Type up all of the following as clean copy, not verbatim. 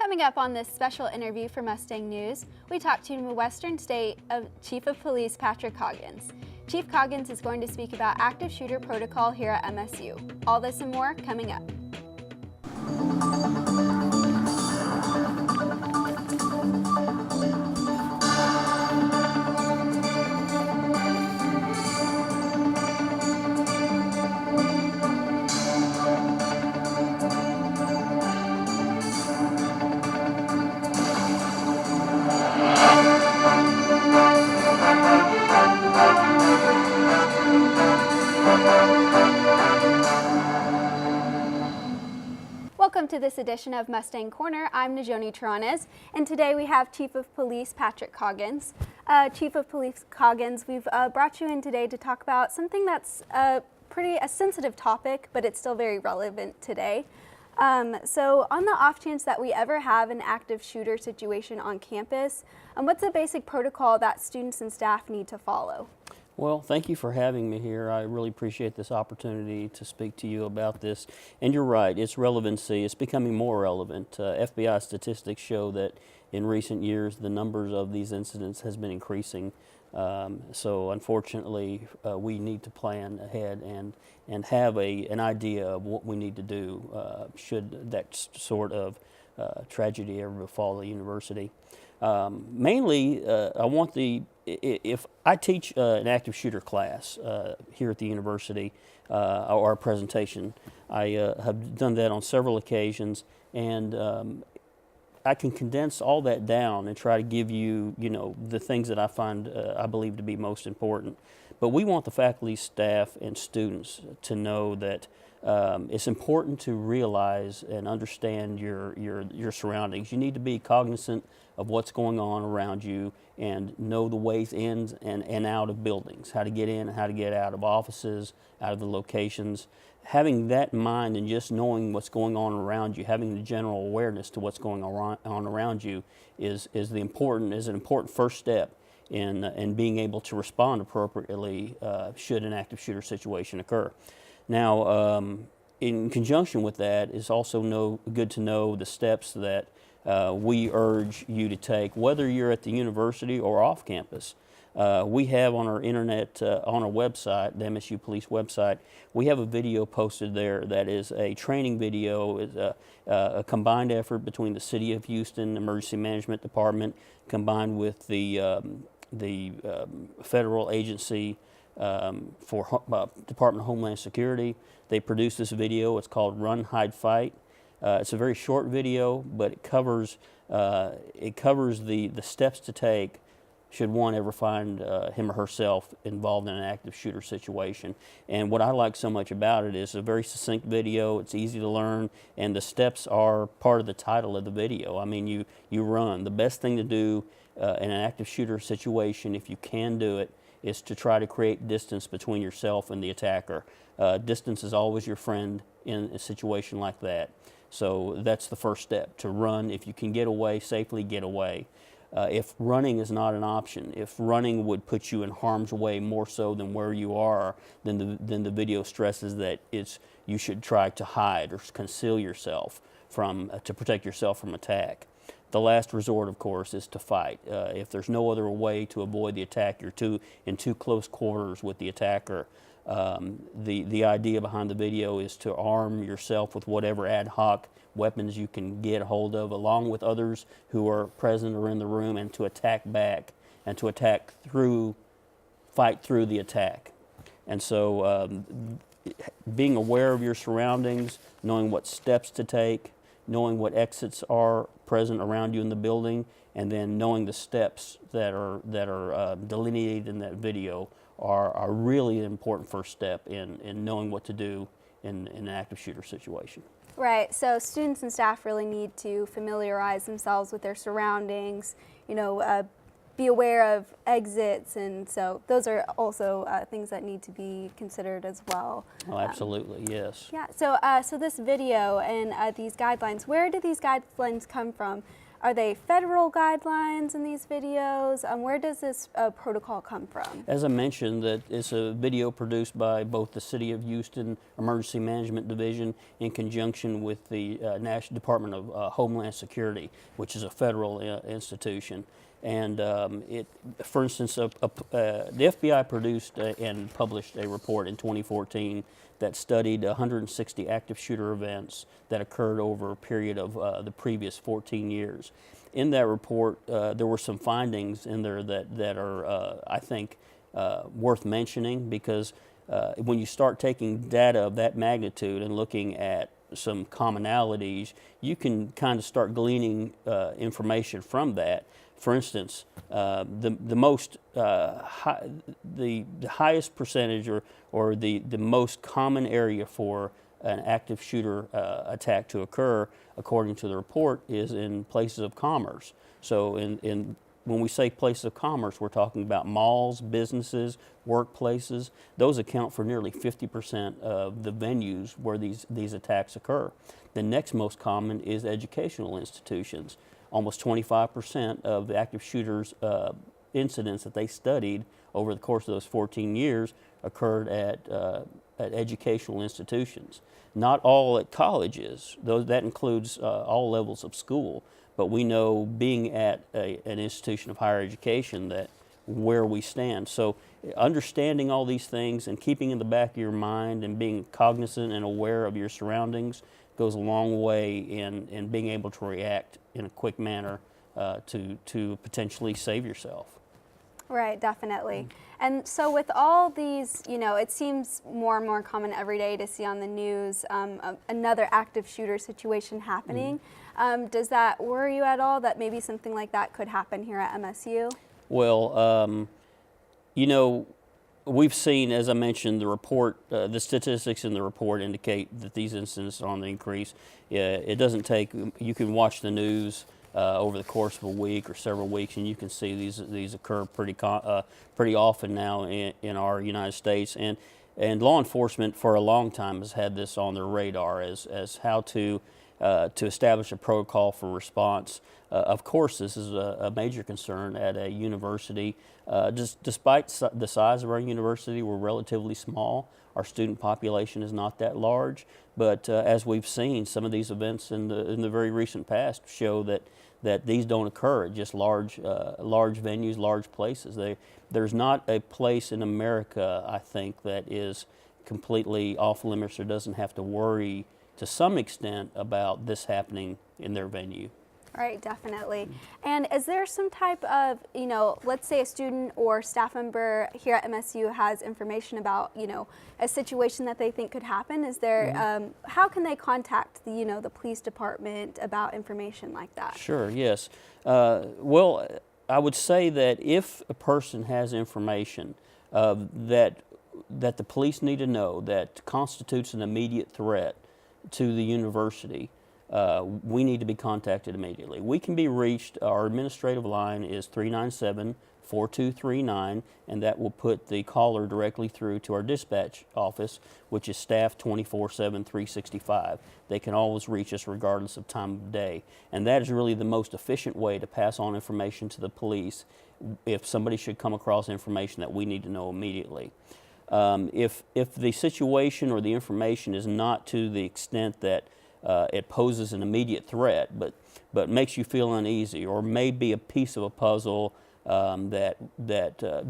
Coming up on this special interview for Mustang News, we talked to Western State Chief of Police Patrick Coggins. Chief Coggins is going to speak about active shooter protocol here at MSU. All this and more coming up. Welcome to this edition of Mustang Corner. I'm Najoni Taranes, and today we have Chief of Police Patrick Coggins. Chief of Police Coggins, we've brought you in today to talk about something that's a sensitive topic, but it's still very relevant today. So on the off chance that we ever have an active shooter situation on campus, what's a basic protocol that students and staff need to follow? Well, thank you for having me here. I really appreciate this opportunity to speak to you about this. And you're right, its relevancy is becoming more relevant. FBI statistics show that in recent years the numbers of these incidents has been increasing. So unfortunately, we need to plan ahead and have an idea of what we need to do should that sort of tragedy ever befall the university. Mainly, I want if I teach an active shooter class here at the university, or a presentation, I have done that on several occasions, and I can condense all that down and try to give you, the things that I find, I believe to be most important. But we want the faculty, staff, and students to know that it's important to realize and understand your surroundings. You need to be cognizant of what's going on around you and know the ways in and out of buildings, how to get in and how to get out of offices, out of the locations. Having that in mind and just knowing what's going on around you, having the general awareness to what's going on around you is an important first step in being able to respond appropriately should an active shooter situation occur. Now, in conjunction with that, it's also good to know the steps that we urge you to take, whether you're at the university or off campus. We have on our internet, on our website, the MSU Police website, we have a video posted there that is a training video, is a combined effort between the City of Houston Emergency Management Department combined with the federal agency for Department of Homeland Security. They produced this video. It's called Run, Hide, Fight. It's a very short video, but it covers the steps to take should one ever find him or herself involved in an active shooter situation. And what I like so much about it is a very succinct video. It's easy to learn, and the steps are part of the title of the video. I mean, you run. The best thing to do in an active shooter situation, if you can do it, is to try to create distance between yourself and the attacker. Distance is always your friend in a situation like that. So that's the first step, to run. If you can get away safely, get away. If running is not an option, if running would put you in harm's way more so than where you are, then the video stresses that you should try to hide or conceal yourself to protect yourself from attack. The last resort, of course, is to fight. If there's no other way to avoid the attack, you're in too close quarters with the attacker. The idea behind the video is to arm yourself with whatever ad hoc weapons you can get a hold of, along with others who are present or in the room, and to attack back and to fight through the attack. And so being aware of your surroundings, knowing what steps to take, knowing what exits are present around you in the building, and then knowing the steps that are delineated in that video are really an important first step in knowing what to do in an active shooter situation. Right, so students and staff really need to familiarize themselves with their surroundings, be aware of exits, and so those are also things that need to be considered as well. Oh, absolutely, yes. Yeah, so this video and these guidelines, where do these guidelines come from? are they federal guidelines in these videos? Where does this protocol come from? As I mentioned, that it's a video produced by both the City of Houston Emergency Management Division in conjunction with the National Department of Homeland Security, which is a federal institution. And for instance, the FBI produced and published a report in 2014 that studied 160 active shooter events that occurred over a period of the previous 14 years. In that report, there were some findings in there that are, I think, worth mentioning, because when you start taking data of that magnitude and looking at some commonalities, you can kind of start gleaning information from that. For instance, the highest percentage or the most common area for an active shooter attack to occur, according to the report, is in places of commerce. So when we say places of commerce, we're talking about malls, businesses, workplaces. Those account for nearly 50% of the venues where these attacks occur. The next most common is educational institutions. Almost 25% of the active shooters incidents that they studied over the course of those 14 years occurred at educational institutions. Not all at colleges. That includes all levels of school. But we know, being at an institution of higher education, that where we stand. So understanding all these things and keeping in the back of your mind and being cognizant and aware of your surroundings goes a long way in being able to react in a quick manner to potentially save yourself. Right, definitely. And so with all these, it seems more and more common every day to see on the news another active shooter situation happening. Does that worry you at all, that maybe something like that could happen here at MSU? Well, we've seen, as I mentioned, the report, the statistics in the report indicate that these incidents are on the increase. It doesn't take, you can watch the news over the course of a week or several weeks, and you can see these occur pretty often now in our United States. And law enforcement for a long time has had this on their radar as how to establish a protocol for response. Of course, this is a major concern at a university. Despite the size of our university, we're relatively small. Our student population is not that large, but as we've seen, some of these events in the very recent past show that these don't occur at just large venues, large places. There's not a place in America, I think, that is completely off limits or doesn't have to worry to some extent about this happening in their venue. Right, definitely. And is there some type of, let's say a student or staff member here at MSU has information about, a situation that they think could happen? Is there, how can they contact the police department about information like that? Sure, yes. Well, I would say that if a person has information that the police need to know that constitutes an immediate threat to the university, we need to be contacted immediately. We can be reached, our administrative line is 397-4239, and that will put the caller directly through to our dispatch office, which is staffed 24/7, 365. They can always reach us regardless of time of day. And that is really the most efficient way to pass on information to the police if somebody should come across information that we need to know immediately. If the situation or the information is not to the extent that it poses an immediate threat, but makes you feel uneasy, or may be a piece of a puzzle that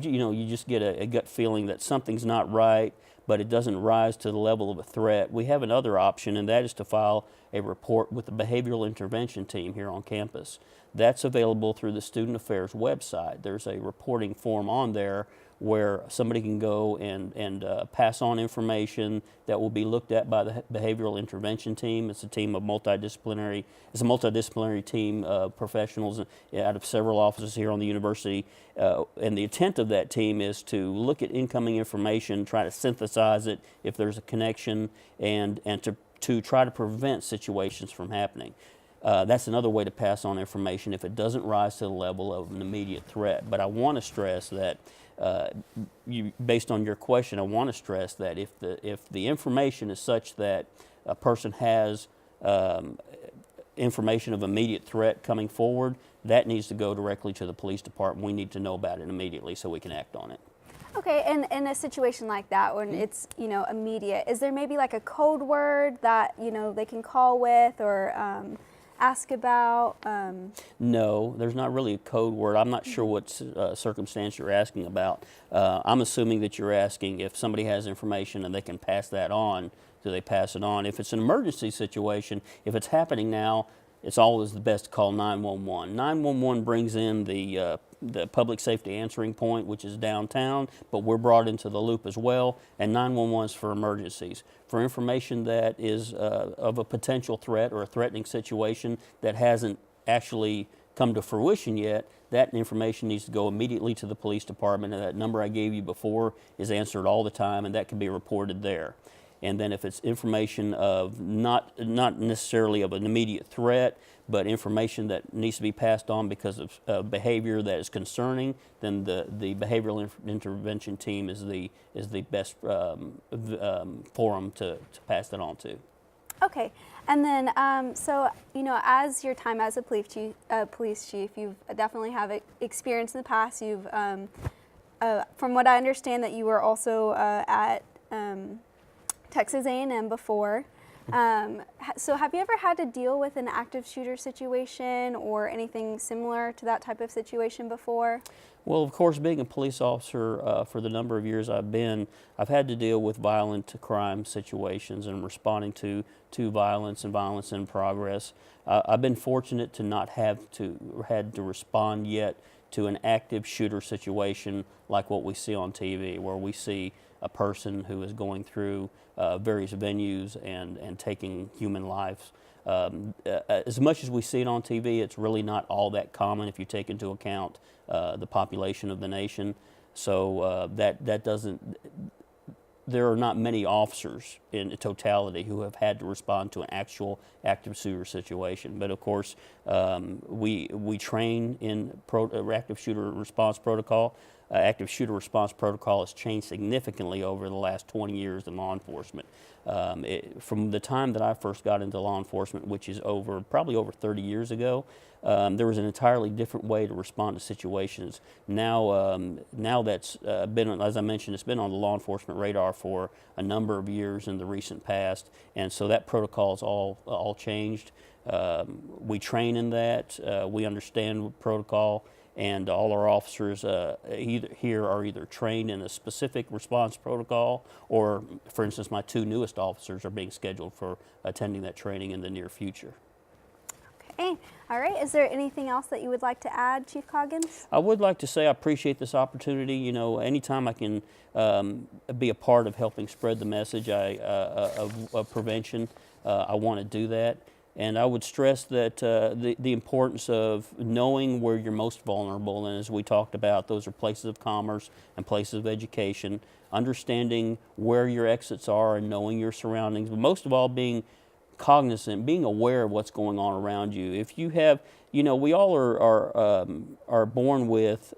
you just get a gut feeling that something's not right, but it doesn't rise to the level of a threat, we have another option, and that is to file a report with the behavioral intervention team here on campus. That's available through the Student Affairs website. There's a reporting form on there where somebody can go and pass on information that will be looked at by the behavioral intervention team. It's a team of multidisciplinary team of professionals out of several offices here on the university. And the intent of that team is to look at incoming information, try to synthesize it if there's a connection, and to try to prevent situations from happening. That's another way to pass on information if it doesn't rise to the level of an immediate threat. But I want to stress that, based on your question, I want to stress that if the information is such that a person has information of immediate threat coming forward, that needs to go directly to the police department. We need to know about it immediately so we can act on it. Okay, and in a situation like that, when it's, you know, immediate, is there maybe like a code word that, you know, they can call with or ask about? No, there's not really a code word. I'm not sure what circumstance you're asking about. I'm assuming that you're asking if somebody has information and they can pass that on, do they pass it on? If it's an emergency situation, if it's happening now, it's always the best to call 911. 911 brings in the public safety answering point, which is downtown, but we're brought into the loop as well, and 911 is for emergencies. For information that is of a potential threat or a threatening situation that hasn't actually come to fruition yet, that information needs to go immediately to the police department, and that number I gave you before is answered all the time, and that can be reported there. And then if it's information of not necessarily of an immediate threat, but information that needs to be passed on because of behavior that is concerning, then the behavioral intervention team is the best forum to pass that on to. Okay, and then so, you know, as your time as a police chief, you've definitely have experience in the past. You've, from what I understand, that you were also at Texas A&M before. So have you ever had to deal with an active shooter situation or anything similar to that type of situation before? Well, of course, being a police officer for the number of years I've had to deal with violent crime situations and responding to violence and violence in progress. I've been fortunate to not had to respond yet to an active shooter situation like what we see on TV, where we see a person who is going through various venues and taking human lives. As much as we see it on TV, it's really not all that common if you take into account the population of the nation. So that doesn't. There are not many officers in totality who have had to respond to an actual active shooter situation. But of course, we train in active shooter response protocol. Active shooter response protocol has changed significantly over the last 20 years in law enforcement. From the time that I first got into law enforcement, which is probably over 30 years ago, there was an entirely different way to respond to situations. Now that's been, as I mentioned, it's been on the law enforcement radar for a number of years in the recent past, and so that protocol's all changed. We train in that. We understand protocol. And all our officers here are either trained in a specific response protocol, or, for instance, my two newest officers are being scheduled for attending that training in the near future. Okay, all right. Is there anything else that you would like to add, Chief Coggins? I would like to say I appreciate this opportunity. You know, anytime I can be a part of helping spread the message of prevention, I want to do that. And I would stress that the importance of knowing where you're most vulnerable, and as we talked about, those are places of commerce and places of education, understanding where your exits are and knowing your surroundings, but most of all being cognizant, being aware of what's going on around you. If you have, you know, we all are born with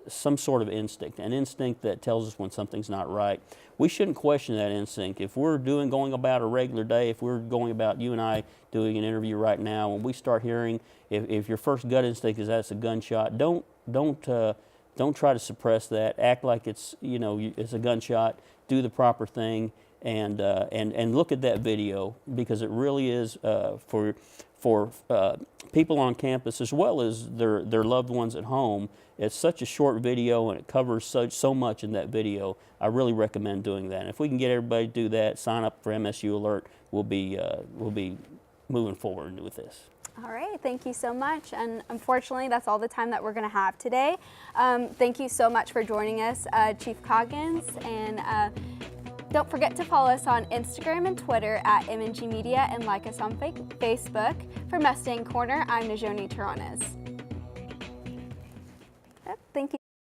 some sort of instinct, an instinct that tells us when something's not right. We shouldn't question that instinct. If we're going about a regular day, if we're going about, you and I doing an interview right now, when we start hearing, if your first gut instinct is that's a gunshot, don't try to suppress that. Act like it's, you know, it's a gunshot. Do the proper thing, and look at that video, because it really is for people on campus as well as their loved ones at home. It's such a short video and it covers so much in that video. I really recommend doing that. And if we can get everybody to do that, sign up for MSU Alert, we'll be moving forward with this. All right, thank you so much. And unfortunately, that's all the time that we're going to have today. Thank you so much for joining us, Chief Coggins. And don't forget to follow us on Instagram and Twitter at MNG Media, and like us on Facebook. For Mustang Corner, I'm Najoni Taranas. Thank you.